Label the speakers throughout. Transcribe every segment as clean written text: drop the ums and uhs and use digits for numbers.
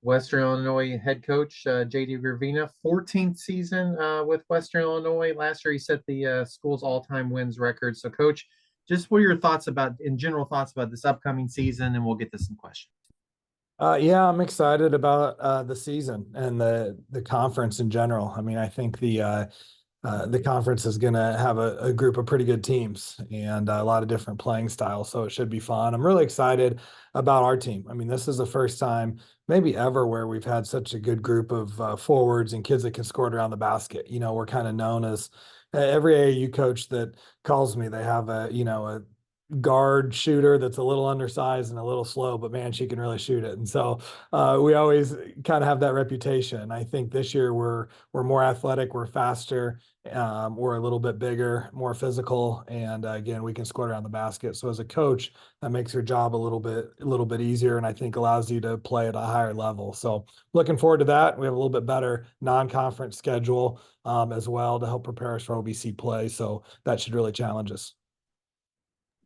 Speaker 1: Western Illinois head coach JD Gravina, 14th season with Western Illinois. Last year, he set the school's all-time wins record. So, Coach, just what are your thoughts about, in general, thoughts about this upcoming season, and we'll get to some questions.
Speaker 2: Yeah, I'm excited about the season and the conference in general. I mean, I think the conference is going to have a group of pretty good teams and a lot of different playing styles, so it should be fun. I'm really excited about our team. I mean, this is the first time, maybe ever, where we've had such a good group of forwards and kids that can score it around the basket. We're kind of known as every AAU coach that calls me, they have a guard shooter that's a little undersized and a little slow, but man, she can really shoot it. And so we always kind of have that reputation. I think this year we're more athletic, we're faster, we're a little bit bigger, more physical, and again, we can score around the basket. So as a coach, that makes your job a little bit easier, and I think allows you to play at a higher level. So looking forward to that. We have a little bit better non-conference schedule as well to help prepare us for OVC play. So that should really challenge us.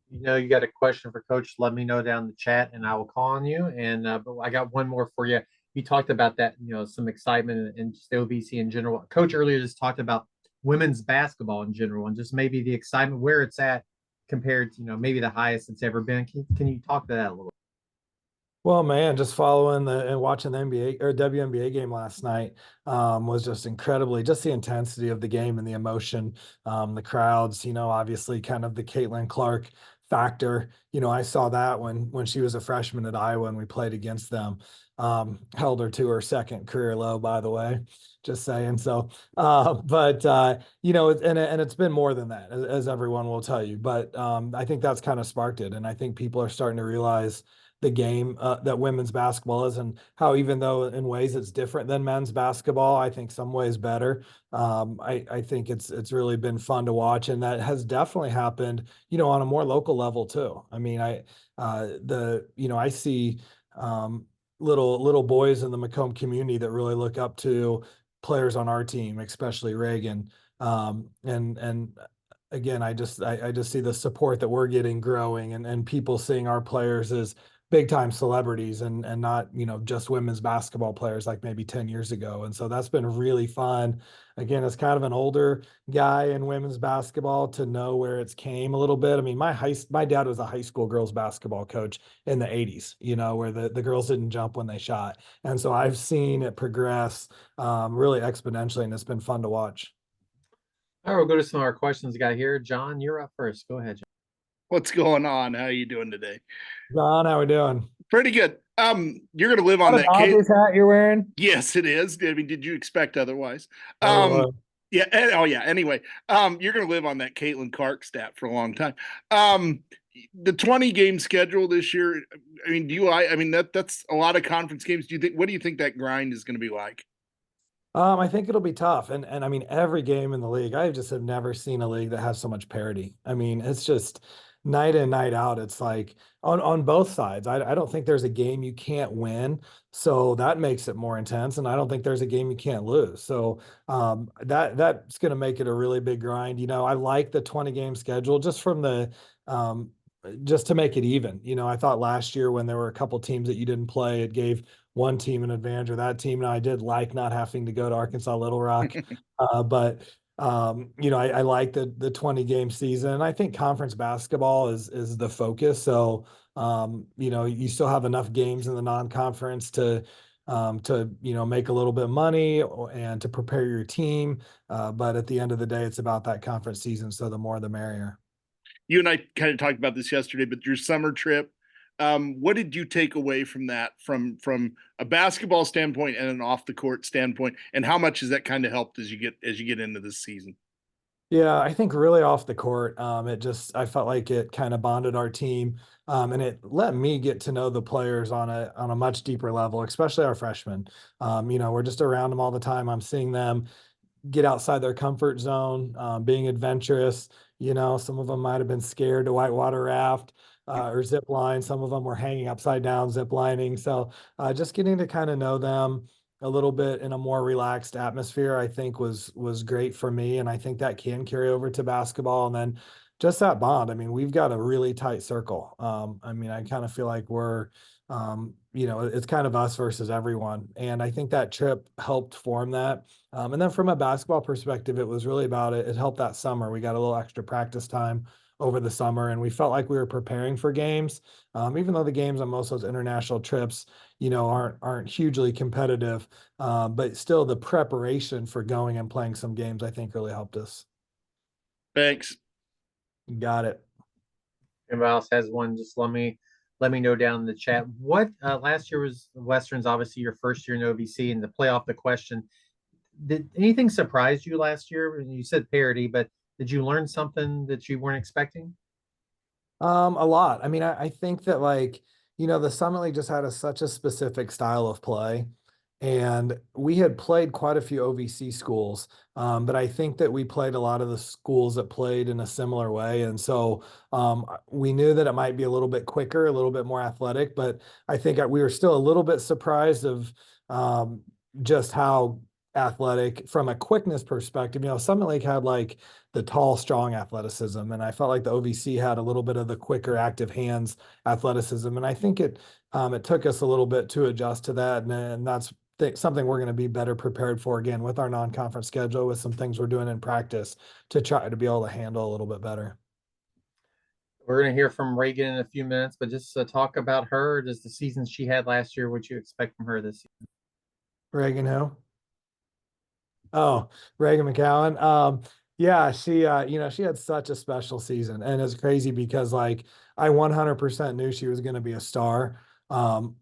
Speaker 1: You got a question for Coach, let me know down in the chat, and I will call on you. And but I got one more for you. You talked about that, some excitement and just OVC in general. Coach earlier just talked about women's basketball in general and just maybe the excitement where it's at compared to maybe the highest it's ever been. Can you talk to that a little?
Speaker 2: Well, man, just following and watching the NBA or WNBA game last night was just incredibly, just the intensity of the game and the emotion, the crowds, obviously kind of the Caitlin Clark factor. I saw that when she was a freshman at Iowa and we played against them. Held her to her second career low, by the way, just saying. So, and it's been more than that, as everyone will tell you. But I think that's kind of sparked it. And I think people are starting to realize the game that women's basketball is, and how, even though in ways it's different than men's basketball, I think some ways better. I think it's really been fun to watch, and that has definitely happened, on a more local level too. I mean, I see little boys in the Macomb community that really look up to players on our team, especially Reagan. And again, I just see the support that we're getting growing, and people seeing our players as big time celebrities, and not, just women's basketball players like maybe 10 years ago. And so that's been really fun. Again, as kind of an older guy in women's basketball, to know where it's came a little bit. I mean, my dad was a high school girls basketball coach in the 80s, where the girls didn't jump when they shot. And so I've seen it progress really exponentially, and it's been fun to watch.
Speaker 1: All right, we'll go to some of our questions we got here. John, you're up first. Go ahead, John.
Speaker 3: What's going on? How are you doing today?
Speaker 2: John, how we doing?
Speaker 3: Pretty good. You're gonna live on
Speaker 2: What an
Speaker 3: that Kate.
Speaker 2: Dodgers hat you're wearing?
Speaker 3: Yes, it is. I mean, did you expect otherwise?
Speaker 2: Oh,
Speaker 3: Yeah. Oh, yeah. Anyway, you're gonna live on that Caitlin Clark stat for a long time. The 20 game schedule this year. I mean, I mean, that's a lot of conference games. What do you think that grind is going to be like?
Speaker 2: I think it'll be tough. And I mean, every game in the league, I just have never seen a league that has so much parity. I mean, it's just night in, night out. It's like on both sides. I don't think there's a game you can't win. So that makes it more intense. And I don't think there's a game you can't lose. So that's going to make it a really big grind. I like the 20 game schedule um, just to make it even. I thought last year when there were a couple teams that you didn't play, it gave one team an advantage, or that team. And I did like not having to go to Arkansas Little Rock. But I like the 20 game season. And I think conference basketball is the focus. So you still have enough games in the non-conference to make a little bit of money, and to prepare your team. But at the end of the day, it's about that conference season. So the more the merrier.
Speaker 3: You and I kind of talked about this yesterday, but your summer trip, what did you take away from that, from a basketball standpoint and an off the court standpoint, and how much has that kind of helped as you get into this season?
Speaker 2: Yeah, I think really off the court, I felt like it kind of bonded our team, and it let me get to know the players on a much deeper level, especially our freshmen. We're just around them all the time. I'm seeing them get outside their comfort zone, being adventurous. Some of them might have been scared to whitewater raft or zip line. Some of them were hanging upside down zip lining. So just getting to kind of know them a little bit in a more relaxed atmosphere, I think was great for me. And I think that can carry over to basketball. And then just that bond. I mean, we've got a really tight circle. I mean, I kind of feel like we're It's kind of us versus everyone. And I think that trip helped form that. And then from a basketball perspective, it was really about it. It helped that summer. We got a little extra practice time over the summer, and we felt like we were preparing for games. Even though the games on most of those international trips, aren't hugely competitive, but still the preparation for going and playing some games, I think, really helped us.
Speaker 3: Thanks.
Speaker 2: Got it.
Speaker 1: Anybody else has one, just let me know down in the chat. What last year was Western's obviously your first year in OVC, and to play off the question, did anything surprise you last year? You said parity, but did you learn something that you weren't expecting?
Speaker 2: A lot. I mean, I think that the Summit League just had such a specific style of play. And we had played quite a few OVC schools, but I think that we played a lot of the schools that played in a similar way. And so we knew that it might be a little bit quicker, a little bit more athletic, but I think we were still a little bit surprised of just how athletic from a quickness perspective. Summit Lake had the tall, strong athleticism, and I felt like the OVC had a little bit of the quicker, active hands athleticism. And I think it took us a little bit to adjust to that, and that's something we're going to be better prepared for again with our non-conference schedule, with some things we're doing in practice to try to be able to handle a little bit better.
Speaker 1: We're going to hear from Reagan in a few minutes, but just talk about her. Does the season she had last year, what you expect from her this season?
Speaker 2: Reagan who? Oh, Reagan McCowan. Yeah, she had such a special season, and it's crazy because I 100% knew she was going to be a star. Um,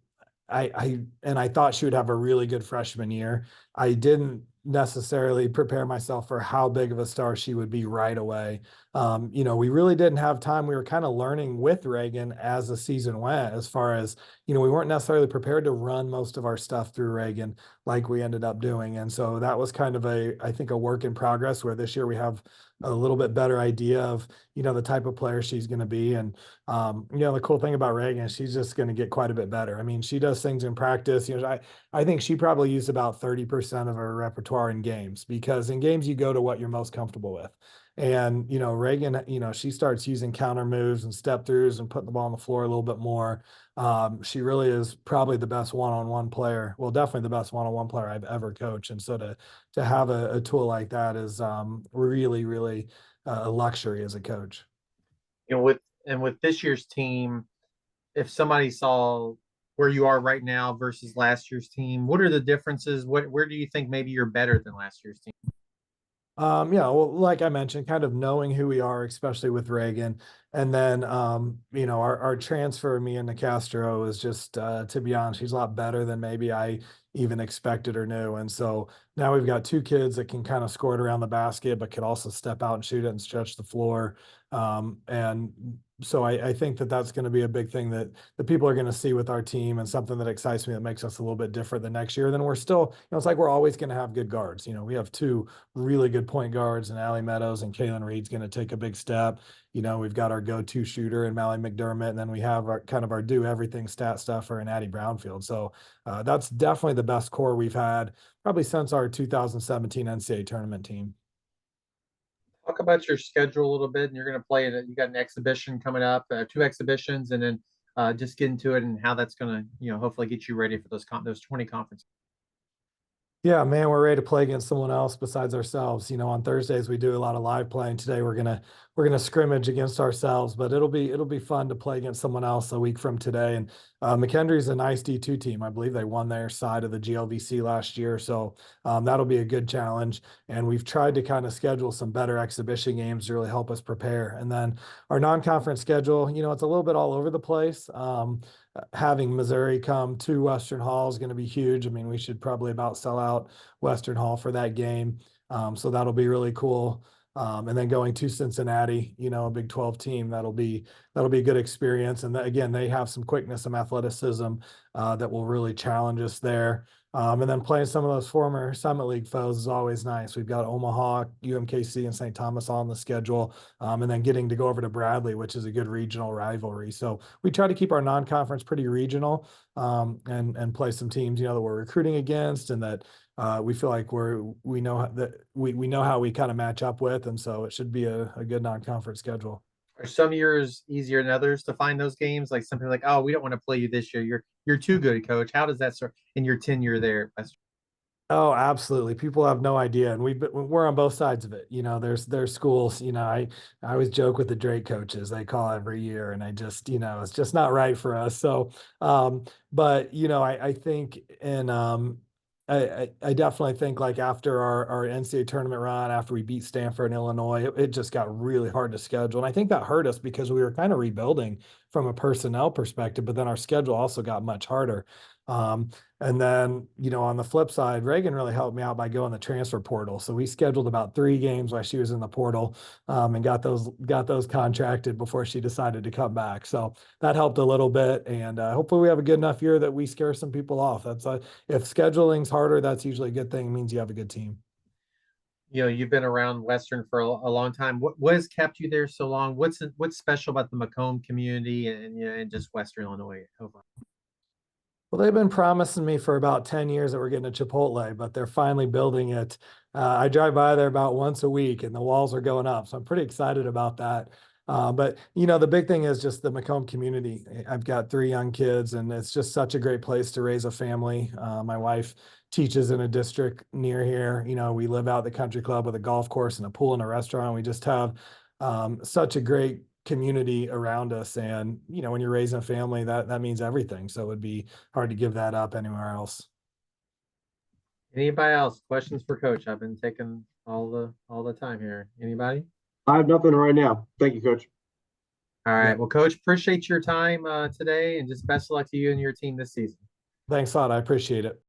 Speaker 2: I thought she would have a really good freshman year. I didn't necessarily prepare myself for how big of a star she would be right away. We really didn't have time. We were kind of learning with Reagan as the season went, as far as, we weren't necessarily prepared to run most of our stuff through Reagan like we ended up doing. And so that was kind of I think a work in progress, where this year we have a little bit better idea of, the type of player she's going to be. And, the cool thing about Reagan is she's just going to get quite a bit better. I mean, she does things in practice. I think she probably used about 30% of her repertoire in games, because in games you go to what you're most comfortable with. And, Reagan, she starts using counter moves and step throughs and putting the ball on the floor a little bit more. She really is probably the best one-on-one player. Well, definitely the best one-on-one player I've ever coached. And so to have a tool like that is really, really a luxury as a coach.
Speaker 1: With this year's team, if somebody saw where you are right now versus last year's team, what are the differences? Where do you think maybe you're better than last year's team?
Speaker 2: Yeah, well, like I mentioned, kind of knowing who we are, especially with Reagan. And then, our transfer, me and Castro, is just, to be honest, he's a lot better than maybe I even expected or knew. And so now we've got two kids that can kind of score it around the basket, but could also step out and shoot it and stretch the floor. And so I think that that's going to be a big thing that the people are going to see with our team, and something that excites me, that makes us a little bit different the next year. Then we're still, it's like we're always going to have good guards. We have two really good point guards, and Allie Meadows and Kaylin Reed's going to take a big step. We've got our go-to shooter in Mallie McDermott, and then we have our do everything stat stuffer in Addie Brownfield. So that's definitely the best core we've had probably since our 2017 NCAA tournament team.
Speaker 1: Talk about your schedule a little bit, and you're going to play it. You got an exhibition coming up, two exhibitions, and then just get into it and how that's going to, hopefully get you ready for those 20 conferences.
Speaker 2: Yeah, man, we're ready to play against someone else besides ourselves. On Thursdays we do a lot of live playing. Today we're gonna scrimmage against ourselves, but it'll be fun to play against someone else a week from today. And McKendree's a nice D2 team. I believe they won their side of the GLVC last year, so that'll be a good challenge. And we've tried to kind of schedule some better exhibition games to really help us prepare. And then our non-conference schedule, it's a little bit all over the place. Having Missouri come to Western Hall is going to be huge. I mean, we should probably about sell out Western Hall for that game. So that'll be really cool. And then going to Cincinnati, a Big 12 team, that'll be a good experience. And again, they have some quickness, some athleticism that will really challenge us there. And then playing some of those former Summit League foes is always nice. We've got Omaha, UMKC, and St. Thomas on the schedule. And then getting to go over to Bradley, which is a good regional rivalry. So we try to keep our non-conference pretty regional, and play some teams, that we're recruiting against, and that we feel like we know that we know how we kind of match up with. And so it should be a good non-conference schedule.
Speaker 1: Are some years easier than others to find those games? Like something like, oh, we don't want to play you this year. You're too good, coach. How does that start in your tenure there at Western?
Speaker 2: Oh, absolutely. People have no idea, and we're on both sides of it. There's schools. I always joke with the Drake coaches. They call every year, and I just, it's just not right for us. So, but I think, and I definitely think like after our NCAA tournament run, after we beat Stanford and Illinois, it just got really hard to schedule, and I think that hurt us because we were kind of rebuilding from a personnel perspective, but then our schedule also got much harder. And then, on the flip side, Reagan really helped me out by going the transfer portal. So we scheduled about 3 games while she was in the portal, and got those contracted before she decided to come back. So that helped a little bit. And hopefully we have a good enough year that we scare some people off. If scheduling's harder, that's usually a good thing. It means you have a good team.
Speaker 1: You've been around Western for a long time. What has kept you there so long? What's special about the Macomb community and just Western Illinois overall?
Speaker 2: Well, they've been promising me for about 10 years that we're getting a Chipotle, but they're finally building it. I drive by there about once a week and the walls are going up. So I'm pretty excited about that. But the big thing is just the Macomb community. I've got 3 young kids and it's just such a great place to raise a family. My wife teaches in a district near here. We live out at the country club with a golf course and a pool and a restaurant. We just have such a great community around us. And, when you're raising a family, that means everything. So it would be hard to give that up anywhere else.
Speaker 1: Anybody else? Questions for Coach? I've been taking all the time here. Anybody?
Speaker 4: I have nothing right now. Thank you, Coach.
Speaker 1: All right.
Speaker 2: Yeah.
Speaker 1: Well, Coach, appreciate your time today, and just best of luck to you and your team this season.
Speaker 2: Thanks a lot. I appreciate it.